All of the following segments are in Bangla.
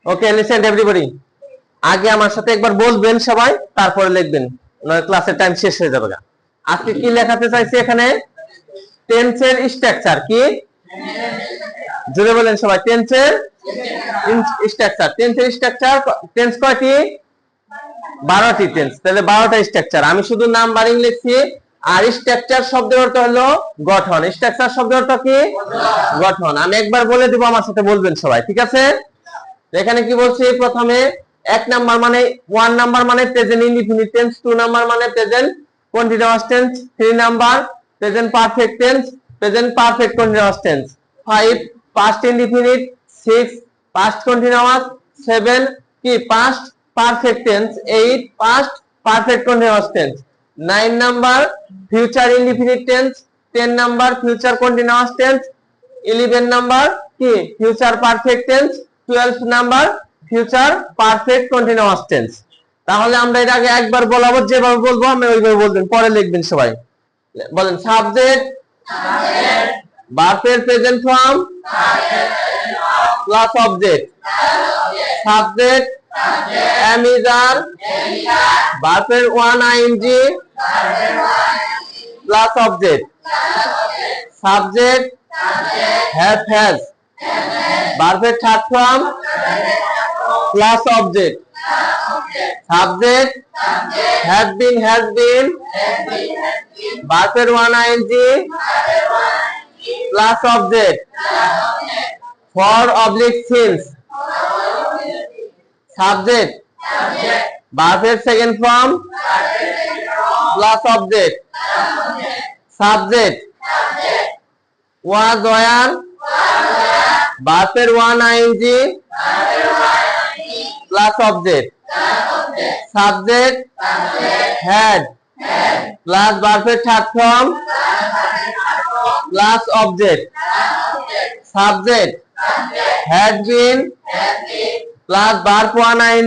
ওকে, লিসেন এভরিবডি। আগে আমার সাথে একবার বলবেন সবাই, তারপরে লিখবেন, নয় ক্লাসের টাইম শেষ হয়ে যাবে। আজকে কি লেখাতে চাইছি এখানে? টেন্সের স্ট্রাকচার কি? জোরে বলেন সবাই, টেন্সের স্ট্রাকচার। টেন্সের স্ট্রাকচার, টেন্স কয়টি? 12টি টেন্স। তাহলে 12টা স্ট্রাকচার। আমি শুধু নাম্বারিং লিখছি। আর স্ট্রাকচার শব্দের অর্থ হলো গঠন। স্ট্রাকচার শব্দের অর্থ কি? গঠন। আমি একবার বলে দিব, আমার সাথে বলবেন সবাই, ঠিক আছে? এখানে কি বলছি? প্রথমে 1 নাম্বার মানে 1 নাম্বার মানে প্রেজেন্ট ইনডিফিনিট টেন্স, 2 নাম্বার মানে present continuous tense, 3 number present perfect tense, present perfect continuous tense, 5 past indefinite, 6 past continuous, 7 কি past perfect tense, 8 past perfect continuous tense, 9 number future indefinite tense, 10 number future continuous tense, 11 number কি future perfect tense, 12 number future perfect continuous tense. তাহলে আমরা এর আগে একবার বলাবো, যেভাবে বলবো আমি ওইভাবে বলবেন, পরে লিখবেন সবাই। বলেন সাবজেক্ট ভার্বের present form plus object. Subject am is are ভার্বের 1 ing plus object. Subject have has ভার্বের third form plus object. Subject have been has been ভার্বের 1 ing plus object. for oblique since subject ভার্বের second form plus object. Subject was were ভার্বের 1 ing plus object. Subject had plus ভার্বের third form plus object. Subject had been plus verb 1 ing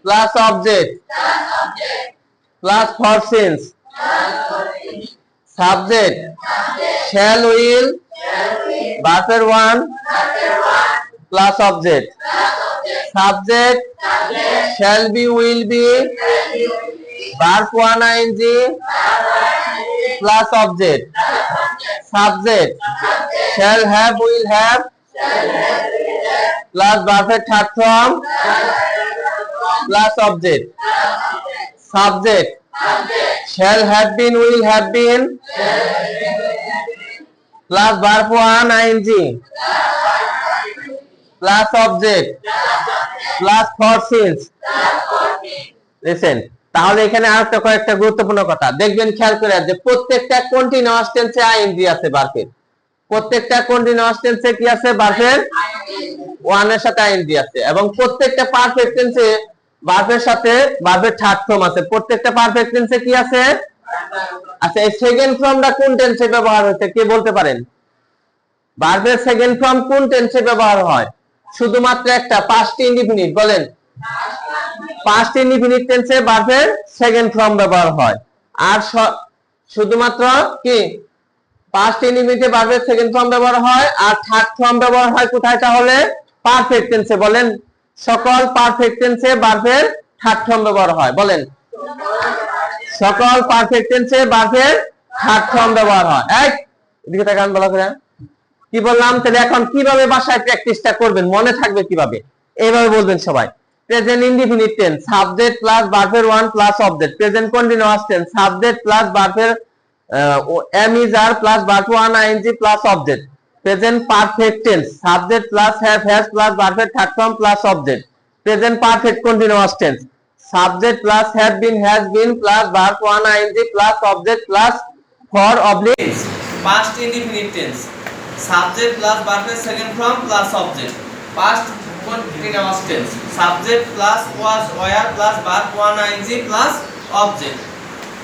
plus object plus for since। Subject shall will ভার্বের 1 plus object. Subject shall be will be verb 1 ing plus object. Subject shall have will have plus ভার্বের third form plus object. Subject shall have been will have been plus verb 1 ing plus object plus for since। Listen, তাহলে এখানে আরেকটা কয়েকটা গুরুত্বপূর্ণ কথা দেখবেন, খেয়াল করে, যে প্রত্যেকটা কন্টিনিউয়াস টেন্সে আইএনজি আছে ভার্বের। প্রত্যেকটা কন্টিনিউয়াস টেন্সে কি আছে? ভার্বের 1 এর সাথে আইএনজি আছে। এবং প্রত্যেকটা পারফেক্ট টেন্সে ভার্বের সাথে ভার্বের থার্ড ফর্ম আছে। প্রত্যেকটা পারফেক্ট টেন্সে কি আছে? আচ্ছা, এই সেকেন্ড ফর্মটা কোন টেন্সে ব্যবহার হচ্ছে কে বলতে পারেন? ভার্বের সেকেন্ড ফর্ম কোন টেন্সে ব্যবহার হয়? শুধুমাত্র একটা, পাস্ট ইনডিফিনিট। বলেন, পাস্ট ইনডিফিনিট টেন্সে ভার্বের সেকেন্ড ফর্ম ব্যবহার হয়। আর শুধুমাত্র কি পাস্ট ইনডিফিনিটে ভার্বের সেকেন্ড ফর্ম ব্যবহার হয়। আর থার্ড ফর্ম ব্যবহার হয় কোথায়? তাহলে পারফেক্ট টেন্সে। বলেন, সকল পারফেক্ট টেন্সে ভার্বের থার্ড ফর্ম ব্যবহার হয়। বলেন, সকল পারফেক্ট টেন্সে ভার্বের থার্ড ফর্ম ব্যবহার হয়। এদিকে তাকান বলা করে কি বললাম? তাহলে এখন কিভাবে বাসায় প্র্যাকটিসটা করবেন, মনে থাকবে কিভাবে? এইভাবে বলবেন সবাই। Present indefinite tense subject plus ভার্বের 1 plus object. Present continuous tense subject plus ভার্বের am is are plus verb 1 ing plus object. Present perfect tense subject plus have has plus ভার্বের third form plus object. Present perfect continuous tense subject plus have been has been plus verb 1 ing plus object plus for oblique। past indefinite tense subject plus verb second form plus object। past continuous tense subject plus was were plus verb 1 ing plus object।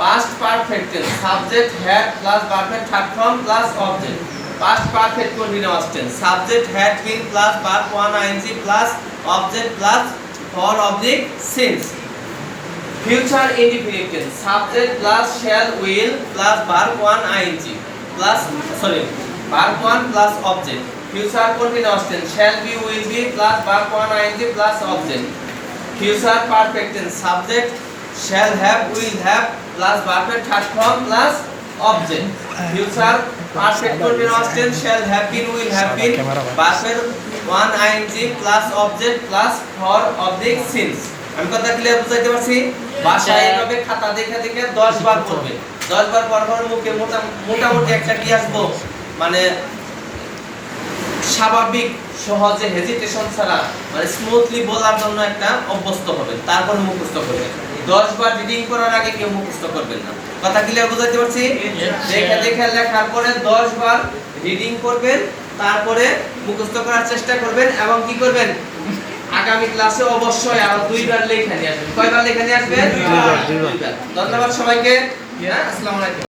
past perfect tense subject had plus verb third form plus object। past perfect continuous tense subject had been plus verb 1 ing plus object plus for oblique since। future indefinite tense subject plus shall will plus verb 1 ing plus verb 1 plus object। Future continuous tense shall be will be plus verb one ing plus object future perfect tense subject shall have will have plus verb এর third form plus object future perfect continuous tense shall have been will have been verb এর one ing plus object plus for object since আমি কথা ক্লিয়ার বুঝাইতে পারছি ভাষায় এইভাবে খাতা দেখে দেখে 10 বার পড়বে 10 বার পড়ার মুখে মোটামুটি একটা কি আসবো মানে স্বাভাবিক সহজে হেজিটেশন ছাড়া মানে স্মুথলি বলার জন্য একটা অভ্যস্ত হবে তারপর মুখস্থ করবেন 10 বার রিডিং করার আগে কেউ মুখস্থ করবেন না কথা ক্লিয়ার বুঝাইতে পারছি দেখে দেখে লেখার পরে 10 বার রিডিং করবেন তারপরে মুখস্থ করার চেষ্টা করবেন এবং কি করবেন আগামী ক্লাসে অবশ্যই আরো 2 বার লেখা নিয়ে আসবেন কয়বার লেখা নিয়ে আসবেন 2 বার ধন্যবাদ সবাইকে আসসালামু আলাইকুম